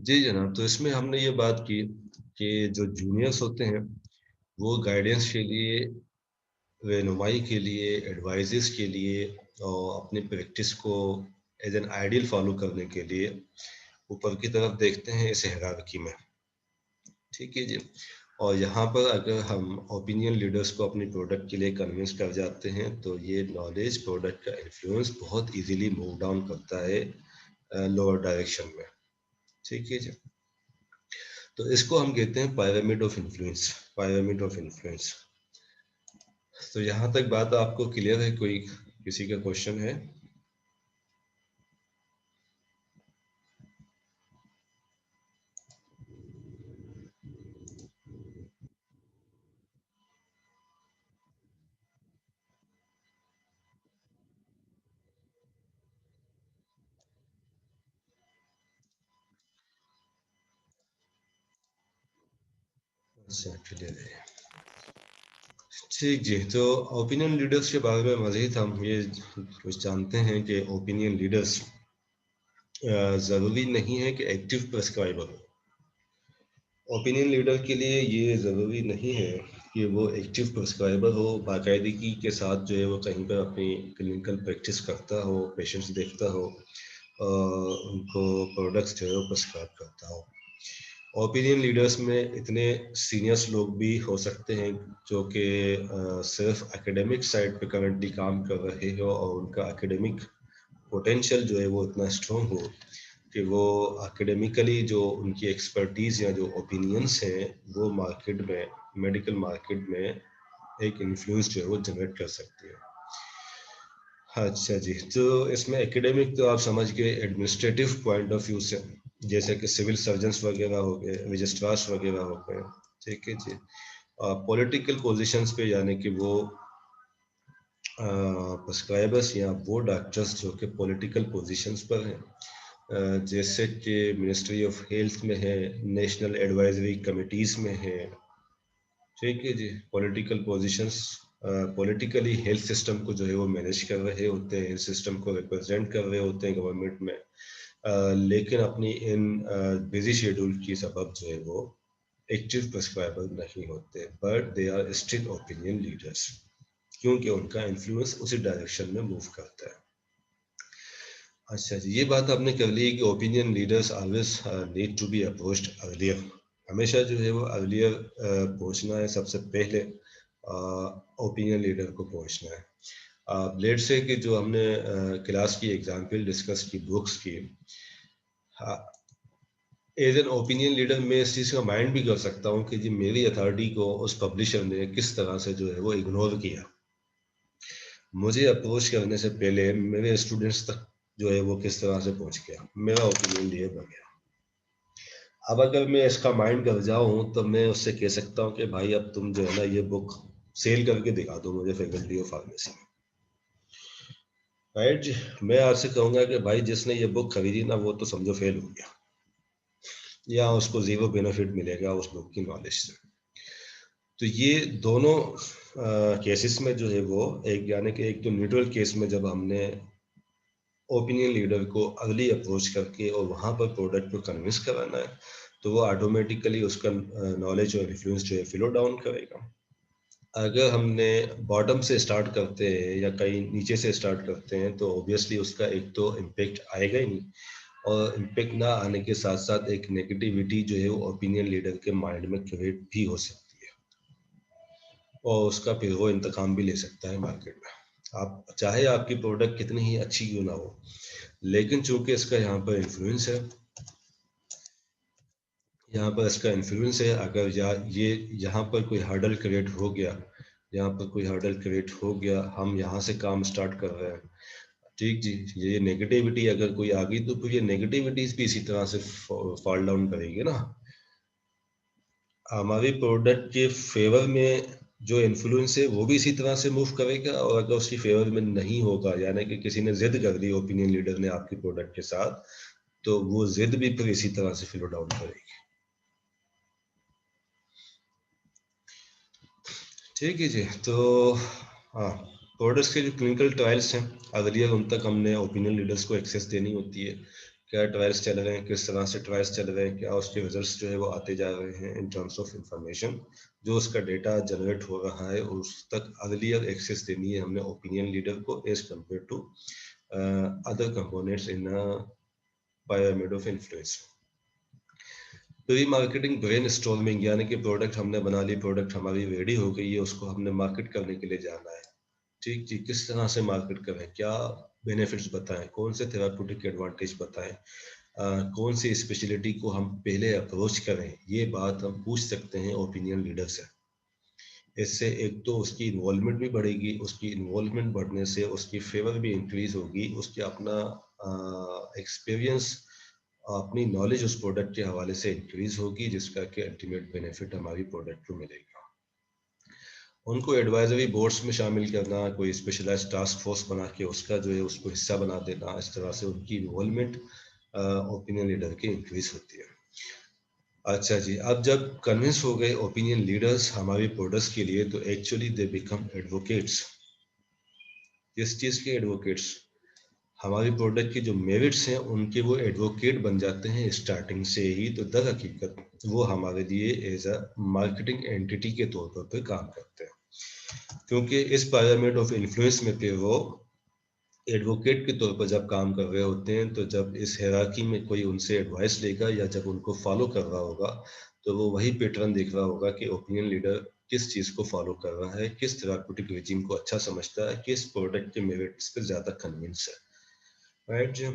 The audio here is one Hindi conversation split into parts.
जी जनाब, तो इसमें हमने ये बात की कि जो जूनियर्स होते हैं वो गाइडेंस के लिए, रहनुमाई के लिए, एडवाइजेस के लिए और अपनी प्रैक्टिस को एज एन आइडियल फॉलो करने के लिए ऊपर की तरफ देखते हैं इस हायरार्की में। ठीक है जी। और यहाँ पर अगर हम ओपिनियन लीडर्स को अपनी प्रोडक्ट के लिए कन्विंस कर जाते हैं तो ये नॉलेज प्रोडक्ट का इन्फ्लुएंस बहुत इजीली मूव डाउन करता है लोअर डायरेक्शन में। ठीक है जी। तो इसको हम कहते हैं pyramid of influence. Pyramid of influence. तो यहाँ तक बात आपको क्लियर है? कोई किसी का क्वेश्चन है? अच्छा, क्लियर है। ठीक जी। तो ओपिनियन लीडर्स के बारे में मज़ीद हम ये कुछ जानते हैं कि ओपिनियन लीडर्स ज़रूरी नहीं है कि एक्टिव प्रेस्क्राइबर हो। ओपिनियन लीडर के लिए ये ज़रूरी नहीं है कि वो एक्टिव प्रेस्क्राइबर हो, बाकायदगी के साथ जो है वो कहीं पर अपनी क्लिनिकल प्रैक्टिस करता हो, पेशेंट्स देखता हो, उनको प्रोडक्ट्स जो है वो प्रेस्क्राइब करता हो। ओपिनियन लीडर्स में इतने सीनियर्स लोग भी हो सकते हैं जो कि सिर्फ एकेडमिक साइड पे करंटली काम कर रहे हो और उनका एकेडमिक पोटेंशियल जो है वो इतना स्ट्रॉन्ग हो कि वो एकेडमिकली जो उनकी एक्सपर्टीज़ या जो ओपिनियंस हैं वो मार्केट में, मेडिकल मार्केट में एक इन्फ्लुएंस जो है वो जनरेट कर सकती है। अच्छा जी। तो इसमें एकेडमिक तो आप समझ गए, एडमिनिस्ट्रेटिव पॉइंट ऑफ व्यू से जैसे कि सिविल सर्जन्स वगैरह हो गए, रजिस्ट्रार्स वगैरह हो गए। ठीक है जी। पॉलिटिकल पोजीशंस पे यानी कि वो प्रिस्क्राइबर्स या वो डॉक्टर्स जो कि पॉलिटिकल पोजीशंस पर हैं, जैसे कि मिनिस्ट्री ऑफ हेल्थ में है, नेशनल एडवाइजरी कमिटीज़ में है। ठीक है जी। Political positions, politically health system को जो है वो मैनेज कर रहे होते हैं, हेल्थ सिस्टम को रिप्रेजेंट कर रहे होते हैं गवर्नमेंट में। लेकिन अपनी इन बिजी शेड्यूल की सबब जो है वो एक्टिव प्रिस्क्राइबर नहीं होते, but they are still opinion leaders, क्योंकि उनका इन्फ्लुएंस उसी डायरेक्शन में मूव करता है। अच्छा जी, ये बात आपने कर ली कि opinion leaders always need to be approached earlier. हमेशा जो है वो अर्लियर पहुंचना है, सबसे पहले ओपिनियन लीडर को पहुंचना है। लेट से कि जो हमने क्लास की एग्जाम्पल डिस्कस की बुक्स की, एज एन ओपिनियन लीडर मैं इस चीज़ का माइंड भी कर सकता हूँ कि जी मेरी अथॉरिटी को उस पब्लिशर ने किस तरह से जो है वो इग्नोर किया। मुझे अप्रोच करने से पहले मेरे स्टूडेंट्स तक जो है वो किस तरह से पहुंच गया, मेरा ओपिनियन लीडर बन गया। अब अगर मैं इसका माइंड कर जाऊँ तो मैं उससे कह सकता हूँ कि भाई अब तुम जो है ना ये बुक सेल करके दिखा दो मुझे फैकल्टी ऑफ फार्मेसी में। राइट। मैं आपसे कहूँगा कि भाई जिसने ये बुक खरीदी ना वो तो समझो फेल हो गया, या उसको जीरो बेनिफिट मिलेगा उस बुक की नॉलेज से। तो ये दोनों केसेस में जो है वो एक, यानी कि एक तो न्यूट्रल केस में जब हमने ओपिनियन लीडर को अर्ली अप्रोच करके और वहाँ पर प्रोडक्ट को कन्विंस कराना है तो वो ऑटोमेटिकली उसका नॉलेज और इन्फ्लुएंस जो है फ्लो डाउन करेगा। अगर हमने बॉटम से स्टार्ट करते हैं या कहीं नीचे से स्टार्ट करते हैं तो ऑब्वियसली उसका एक तो इम्पेक्ट आएगा ही नहीं, और इम्पेक्ट ना आने के साथ साथ एक नेगेटिविटी जो है वो ओपिनियन लीडर के माइंड में क्रिएट भी हो सकती है, और उसका फिर वो इंतकाम भी ले सकता है मार्केट में। आप चाहे आपकी प्रोडक्ट कितनी ही अच्छी क्यों ना हो, लेकिन चूंकि इसका यहाँ पर इन्फ्लुएंस है, यहाँ पर इसका इन्फ्लुएंस है, अगर ये यहाँ पर कोई हर्डल क्रिएट हो गया, यहाँ पर कोई हर्डल क्रिएट हो गया, हम यहाँ से काम स्टार्ट कर रहे हैं, ठीक जी, ये नेगेटिविटी अगर कोई आ गई तो फिर ये नेगेटिविटीज भी इसी तरह से फॉल डाउन करेगी ना। हमारी प्रोडक्ट के फेवर में जो इन्फ्लुएंस है वो भी इसी तरह से मूव करेगा, और अगर उसकी फेवर में नहीं होगा, यानी कि किसी ने जिद कर दी ओपिनियन लीडर ने आपकी प्रोडक्ट के साथ, तो वो जिद भी फिर इसी तरह से फ्लो डाउन करेगी। ठीक है जी। तो हाँ, प्रोडक्ट्स के जो क्लिनिकल ट्रायल्स हैं अर्लियर उन तक हमने ओपिनियन लीडर्स को एक्सेस देनी होती है क्या ट्रायल्स चल रहे हैं, किस तरह से ट्रायल्स चल रहे हैं, क्या उसके रिजल्ट्स जो है वो आते जा रहे हैं इन टर्म्स ऑफ इंफॉर्मेशन, जो उसका डेटा जनरेट हो रहा है उस तक अर्लियर एक्सेस देनी है हमने ओपिनियन लीडर को as compare to other components in pyramid of influence। Pre marketing brainstorming, यानी कि प्रोडक्ट हमने बना ली, प्रोडक्ट हमारी रेडी हो गई है, उसको हमने मार्केट करने के लिए जाना है। ठीक जी, किस तरह से मार्केट करें, क्या बेनिफिट्स बताएं, कौन से थेराप्यूटिक एडवांटेज बताएं, कौन सी स्पेशलिटी को हम पहले अप्रोच करें, ये बात हम पूछ सकते हैं ओपिनियन लीडर से। इससे एक तो उसकी इन्वॉल्वमेंट भी बढ़ेगी, उसकी इन्वॉल्वमेंट बढ़ने से उसकी फेवर भी इंक्रीज होगी, उसकी अपना एक्सपीरियंस, अपनी नॉलेज उस प्रोडक्ट के हवाले से इंक्रीज होगी, जिसका कि अल्टीमेट बेनिफिट हमारी प्रोडक्ट को मिलेगा। उनको एडवाइजरी बोर्ड्स में शामिल करना, कोई स्पेशलाइज्ड टास्क फोर्स बना के उसका जो है उसको हिस्सा बना देना, इस तरह से उनकी इन्वॉल्वमेंट ओपिनियन लीडर की इंक्रीज होती है। अच्छा जी, अब जब कन्विंस हो गए ओपिनियन लीडर्स हमारी प्रोडक्ट्स के लिए, तो एक्चुअली दे बिकम एडवोकेट्स। किस चीज़ के एडवोकेट्स? हमारी प्रोडक्ट के जो मेरिट्स हैं उनके वो एडवोकेट बन जाते हैं स्टार्टिंग से ही। तो दर हकीकत वो हमारे लिए एज अ मार्केटिंग एंटिटी के तौर पर काम करते हैं, क्योंकि इस पायरामिड ऑफ इन्फ्लुएंस में फिर वो एडवोकेट के तौर पर जब काम कर रहे होते हैं, तो जब इस हायरार्की में कोई उनसे एडवाइस लेगा या जब उनको फॉलो कर रहा होगा, तो वो वही पैटर्न देख रहा होगा कि ओपिनियन लीडर किस चीज़ को फॉलो कर रहा है, किस थेराप्यूटिक रेजिम को अच्छा समझता है, किस प्रोडक्ट के मेरिट्स पर ज़्यादा कन्विंस है। राइट जी,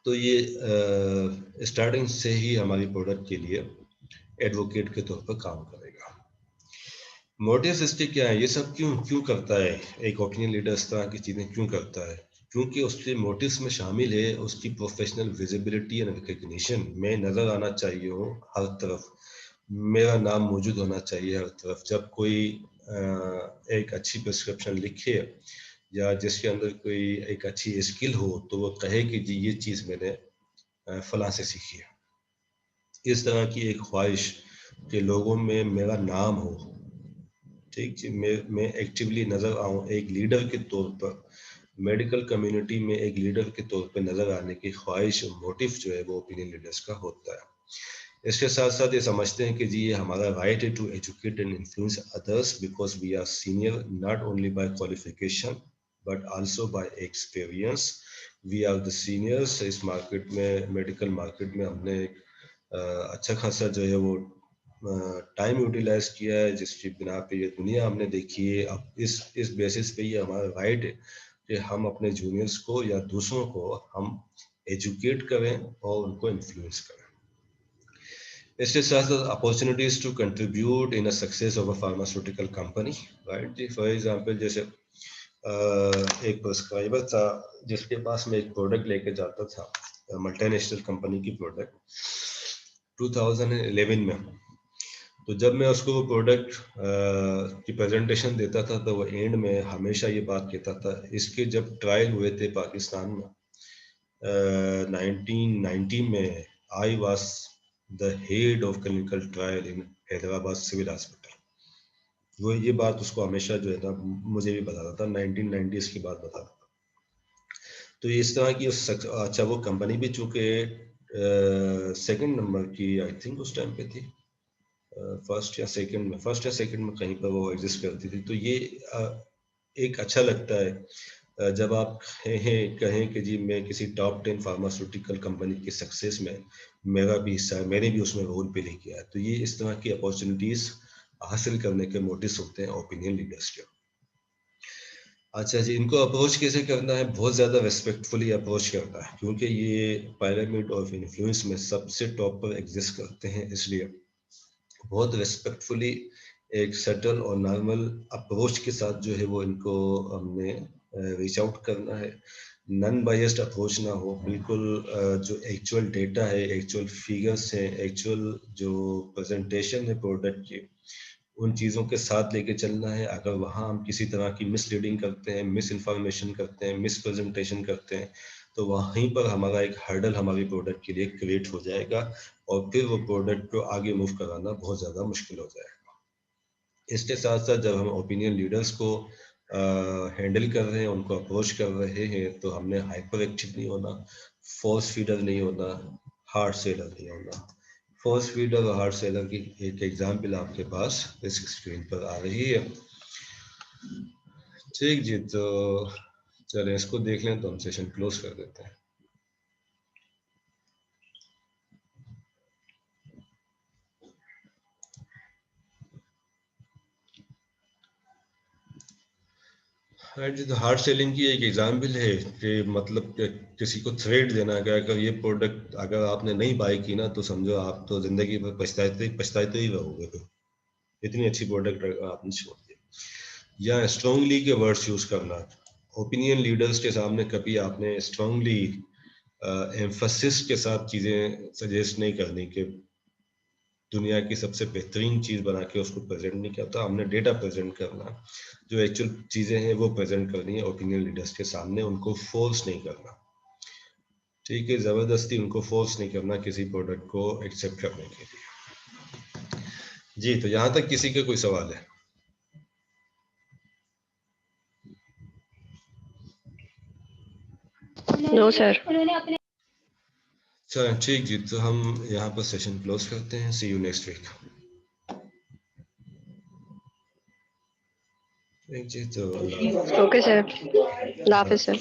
तो ये स्टार्टिंग से ही हमारी प्रोडक्ट के लिए एडवोकेट के तौर पर काम करेगा। मोटिव्स इसके क्या है, ये सब क्यों क्यों करता है एक ओपिनियन लीडर, इस तरह की चीज़ें क्यों करता है? क्योंकि उसके मोटिव्स में शामिल है उसकी प्रोफेशनल विजिबिलिटी एंड रिकग्निशन। मैं नज़र आना चाहिए हूँ हर तरफ, मेरा नाम मौजूद होना चाहिए हर तरफ। जब कोई एक अच्छी प्रिस्क्रिप्शन लिखे या जिसके अंदर कोई एक अच्छी स्किल हो, तो वो कहे कि जी ये चीज़ मैंने फलां से सीखी है। इस तरह की एक ख्वाहिश कि लोगों में मेरा नाम हो, ठीक जी, मैं एक्टिवली नज़र आऊँ एक लीडर के तौर पर, मेडिकल कम्युनिटी में एक लीडर के तौर पर नज़र आने की ख्वाहिश, मोटिव जो है वो ओपिनियन लीडर्स का होता है। इसके साथ साथ ये समझते हैं कि जी ये हमारा राइट है to educate and influence others, because we are senior not only by qualification but also by experience. We are the seniors. इस मार्केट में, मेडिकल मार्केट में हमने एक अच्छा खासा जो है वो टाइम यूटिलाइज किया है, जिसकी बिना पे ये दुनिया हमने देखी है। अब इस बेसिस पे ये हमारा राइट है कि हम अपने जूनियर्स को या दूसरों को हम एजुकेट करें और उनको इन्फ्लुएंस करें। इसके साथ साथ opportunities to contribute in a success of a pharmaceutical company. Right जी, फॉर एग्जांपल जैसे एक प्रिस्क्राइबर था जिसके पास मैं एक प्रोडक्ट लेके जाता था, मल्टीनेशनल कंपनी की प्रोडक्ट 2011 में। तो जब मैं उसको वो प्रोडक्ट की प्रेजेंटेशन देता था, तो वो एंड में हमेशा ये बात कहता था, इसके जब ट्रायल हुए थे पाकिस्तान में 1990 में, I was the head of clinical trial in Hyderabad civil hospital. वो ये बात उसको हमेशा जो है ना मुझे भी बताता था, 1990s की बात बताता था। तो इस तरह की अच्छा वो कंपनी भी चूँकि सेकंड नंबर की आई थिंक उस टाइम पे थी, फर्स्ट या सेकंड में कहीं पर वो एग्जिस्ट करती थी। तो ये एक अच्छा लगता है जब आप कहें कि जी मैं किसी टॉप 10 फार्मास्यूटिकल कंपनी की सक्सेस में मेरा भी हिस्सा है, मैंने भी उसमें रोल प्ले किया है। तो ये इस तरह की अपॉर्चुनिटीज हासिल करने के मोटिव्स होते हैं ओपिनियन लीडर्स के। अच्छा जी, इनको अप्रोच कैसे करना है? बहुत ज़्यादा रेस्पेक्टफुली अप्रोच करना है, क्योंकि ये पायरामिड ऑफ इन्फ्लुएंस में सबसे टॉप पर एग्जिस्ट करते हैं, इसलिए बहुत रेस्पेक्टफुली एक सटल और नॉर्मल अप्रोच के साथ जो है वो इनको हमने रीच आउट करना है। नॉन बायस्ड अप्रोच ना हो, बिल्कुल जो एक्चुअल डेटा है, एक्चुअल फिगर्स हैं, एक्चुअल जो प्रेजेंटेशन है प्रोडक्ट की, उन चीज़ों के साथ लेके चलना है। अगर वहाँ हम किसी तरह की मिसलीडिंग करते हैं, मिस इन्फॉर्मेशन करते हैं, मिस प्रेजेंटेशन करते हैं, तो वहीं पर हमारा एक हर्डल हमारी प्रोडक्ट के लिए क्रिएट हो जाएगा और फिर वो प्रोडक्ट को आगे मूव कराना बहुत ज़्यादा मुश्किल हो जाएगा। इसके साथ साथ जब हम ओपिनियन लीडर्स को हैंडल कर रहे हैं, उनको अप्रोच कर रहे हैं, तो हमने हाइपर एक्टिव नहीं होना, फोर्स फीडर नहीं होना, हार्ड सेलर नहीं होना। फोर्स फीडर और हार्ड सेलर की एक एग्जाम्पल आपके पास इस स्क्रीन पर आ रही है। ठीक जी, तो चलें इसको देख लें तो हम सेशन क्लोज कर देते हैं। राइट जी, तो हार्ड सेलिंग की एक एग्जाम्पल है कि मतलब कि किसी को थ्रेट देना कि अगर ये प्रोडक्ट अगर आपने नहीं बाई की ना तो समझो आप तो जिंदगी भर पछताते ही रहोगे, फिर इतनी अच्छी प्रोडक्ट आपने छोड़ दी। या स्ट्रांगली के वर्ड्स यूज करना, ओपिनियन लीडर्स के सामने कभी आपने स्ट्रांगली एम्फसिस के साथ चीज़ें सजेस्ट नहीं करनी कि दुनिया की सबसे बेहतरीन चीज़ बना के उसको प्रेजेंट नहीं करता, हमने डेटा प्रेजेंट करना, जो एक्चुअल चीज़ें हैं वो प्रेजेंट करनी है ओपिनियन लीडर्स के सामने, उनको फोर्स नहीं करना। ठीक है, ज़बरदस्ती उनको फोर्स नहीं करना किसी प्रोडक्ट को एक्सेप्ट करने के लिए। जी, तो यहाँ तक किसी का कोई सवाल है? No sir. चलें ठीक जी, तो हम यहाँ पर सेशन क्लोज करते हैं। सी यू नेक्स्ट वीक। ठीक जी, तो ओके सर, अल्लाह हाफिज़ सर।